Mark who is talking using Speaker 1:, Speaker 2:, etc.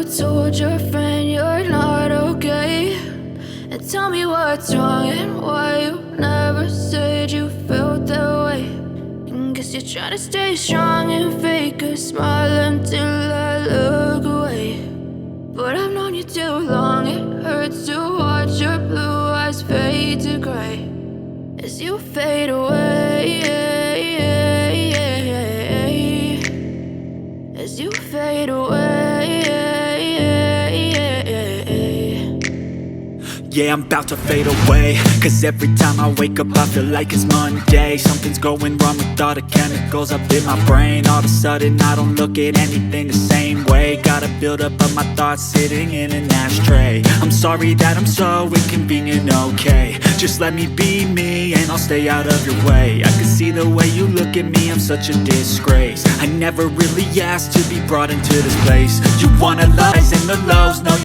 Speaker 1: told your friend you're not okay? And tell me what's wrong and why you never said you felt that way. And guess you're trying to stay strong and fake a smile until I look away. But I've known you too long, it hurts to watch your blue eyes fade to gray as you fade away, as you fade away.
Speaker 2: Yeah, I'm about to fade away, cause every time I wake up I feel like it's Monday. Something's going wrong with all the chemicals up in my brain. All of a sudden I don't look at anything the same way. Got a build-up of my thoughts sitting in an ashtray. I'm sorry that I'm so inconvenient, okay? Just let me be me and I'll stay out of your way. I can see the way you look at me, I'm such a disgrace. I never really asked to be brought into this place. You wanna lies and the lows, no